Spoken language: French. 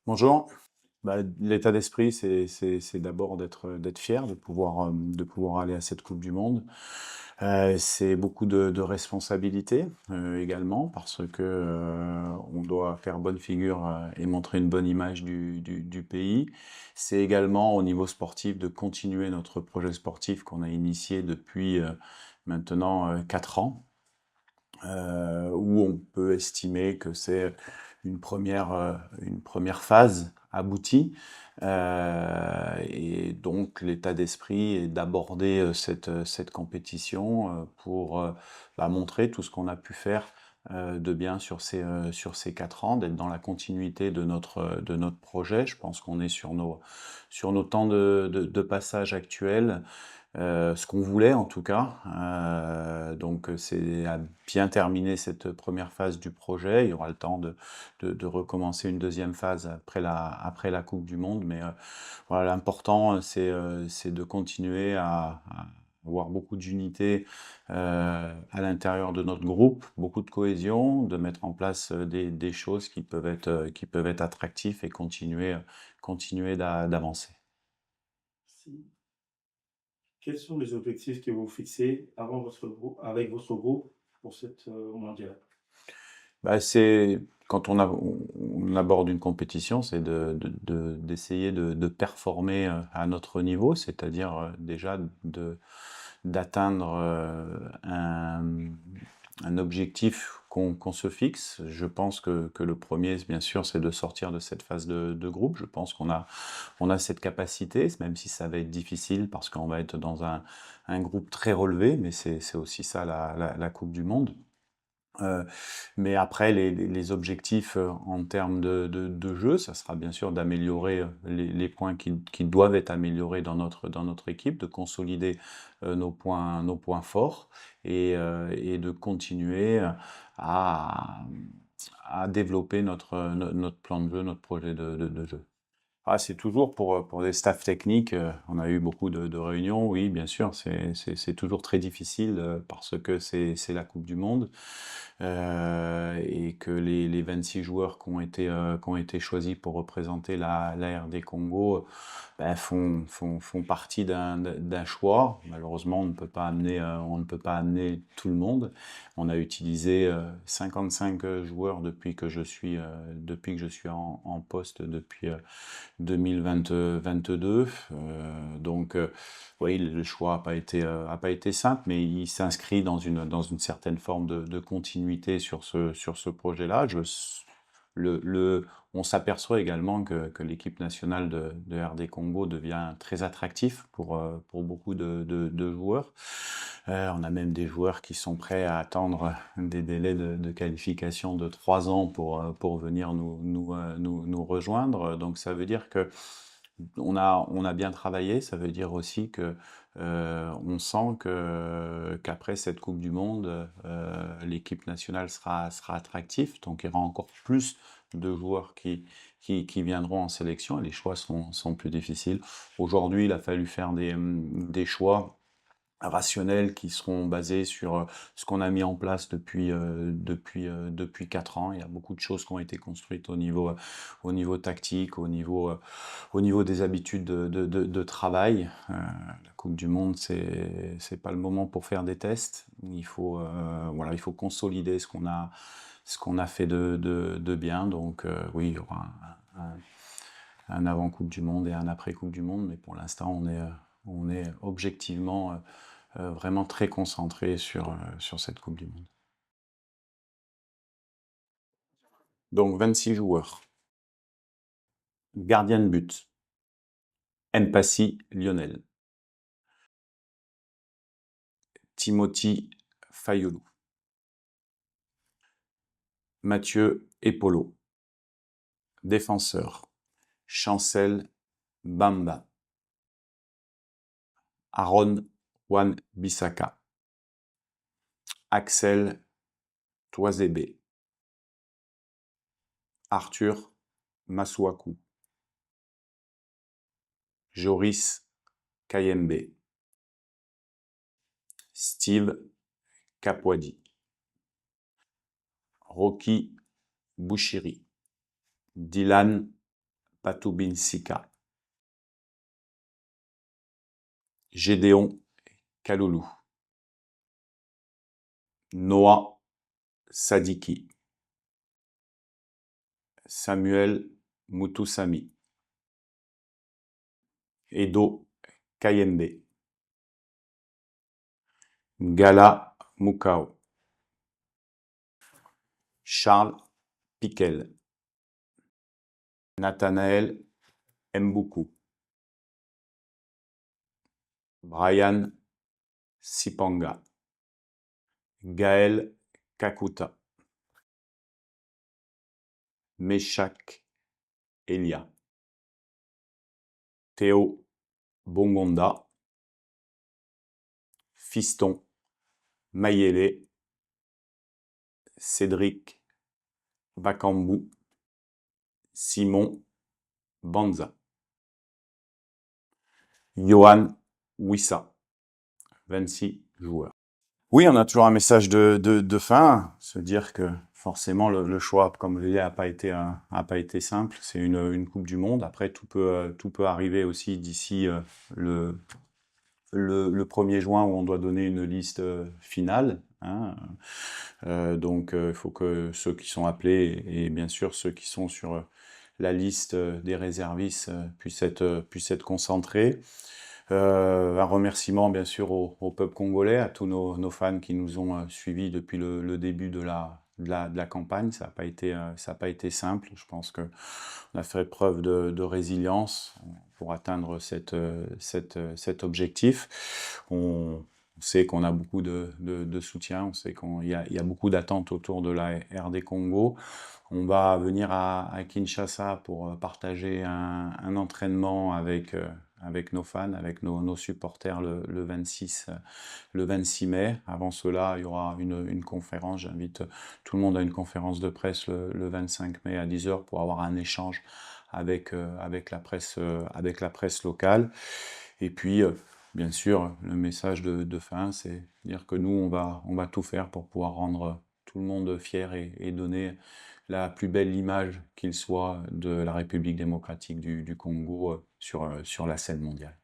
Bonjour. L'état d'esprit, c'est d'abord d'être fier de pouvoir aller à cette coupe du monde. C'est beaucoup de responsabilités, également parce que, on doit faire bonne figure, et montrer une bonne image du pays. C'est également au niveau sportif de continuer notre projet sportif qu'on a initié depuis, maintenant, 4 ans, où on peut estimer que c'est une première phase aboutie. Et donc l'état d'esprit est d'aborder cette compétition pour montrer tout ce qu'on a pu faire de bien sur ces 4 ans, d'être dans la continuité de notre projet. Je pense qu'on est sur nos temps de passage actuels, ce qu'on voulait en tout cas. Donc c'est à bien terminer cette première phase du projet. Il y aura le temps de recommencer une deuxième phase après la Coupe du Monde. Mais voilà, l'important, c'est de continuer à avoir beaucoup d'unité à l'intérieur de notre groupe, beaucoup de cohésion, de mettre en place des choses qui peuvent être attractives et continuer d'avancer. Si. Quels sont les objectifs que vous fixez avant votre groupe, avec votre groupe pour cette mondiale? C'est quand on aborde une compétition, c'est d'essayer de performer à notre niveau, c'est-à-dire déjà d'atteindre un objectif qu'on se fixe. Je pense que le premier, bien sûr, c'est de sortir de cette phase de groupe. Je pense on a cette capacité, même si ça va être difficile parce qu'on va être dans un groupe très relevé, mais c'est aussi ça la Coupe du Monde. Euh, mais après, les objectifs en termes de jeu, ça sera bien sûr d'améliorer les points qui doivent être améliorés dans notre équipe, de consolider nos points forts et de continuer à, à développer notre plan de jeu, notre projet de jeu. Ah, c'est toujours pour des staffs techniques, on a eu beaucoup de réunions, oui, bien sûr, c'est toujours très difficile parce que c'est la Coupe du Monde et que les 26 joueurs qui ont été choisis pour représenter la RD Congo font partie d'un choix. Malheureusement, on ne peut pas amener tout le monde. On a utilisé 55 joueurs depuis que je suis en poste depuis 2022. Oui, le choix a pas été simple, mais il s'inscrit dans une certaine forme de continuité sur ce projet-là. On s'aperçoit également que l'équipe nationale de RD Congo devient très attractif pour beaucoup de joueurs. On a même des joueurs qui sont prêts à attendre des délais de qualification de 3 ans pour venir nous rejoindre. Donc ça veut dire que on a bien travaillé, ça veut dire aussi que on sent qu'après cette Coupe du Monde, l'équipe nationale sera attractive, donc il y aura encore plus de joueurs qui viendront en sélection et les choix sont plus difficiles. Aujourd'hui, il a fallu faire des choix rationnels qui seront basés sur ce qu'on a mis en place depuis 4 ans. Il y a beaucoup de choses qui ont été construites au niveau tactique, au niveau des habitudes de travail. La Coupe du Monde, c'est pas le moment pour faire des tests. Voilà, il faut consolider ce qu'on a fait de bien. Donc oui, il y aura un avant Coupe du Monde et un après Coupe du Monde, mais pour l'instant, on est objectivement vraiment très concentré sur cette Coupe du Monde. Donc 26 joueurs. Gardien de but, Mpassi Lionel. Timothy Fayolou. Mathieu Epolo. Défenseur, Chancel Bamba. Aaron Wan-Bissaka. Axel Toisébé. Arthur Masuaku. Joris Kayembe. Steve Kapwadi. Rocky Bouchiri. Dylan Patubinsika, Gédéon Kaloulou, Noah Sadiki, Samuel Mutusami, Edo Kayembe, Gala Mukao, Charles Piquel, Nathanaël Mboukou, Brian Sipanga, Gaël Kakuta, Meshak Elia, Théo Bongonda, Fiston Mayele, Cédric Bakambu, Simon Banza, Johan Wissa, 26 joueurs. Oui, on a toujours un message de fin, se dire que forcément le choix, comme je l'ai dit, a pas été simple. C'est une Coupe du Monde. Après, tout peut arriver aussi d'ici le 1er juin où on doit donner une liste finale. Hein. Donc, il faut que ceux qui sont appelés et bien sûr ceux qui sont sur la liste des réservistes puissent être concentrés. Un remerciement bien sûr au peuple congolais, à tous nos fans qui nous ont suivis depuis le début de la campagne. Ça n'a pas été simple. Je pense qu'on a fait preuve de résilience pour atteindre cet objectif. On sait qu'on a beaucoup de soutien, on sait qu'il y a beaucoup d'attentes autour de la RD Congo. On va venir à Kinshasa pour partager un entraînement avec nos fans, avec nos supporters le 26 mai. Avant cela, il y aura une conférence. J'invite tout le monde à une conférence de presse le 25 mai à 10h pour avoir un échange avec la presse locale. Et puis, bien sûr, le message de fin, c'est dire que nous, on va tout faire pour pouvoir rendre tout le monde fier et donner la plus belle image qu'il soit de la République démocratique du Congo sur la scène mondiale.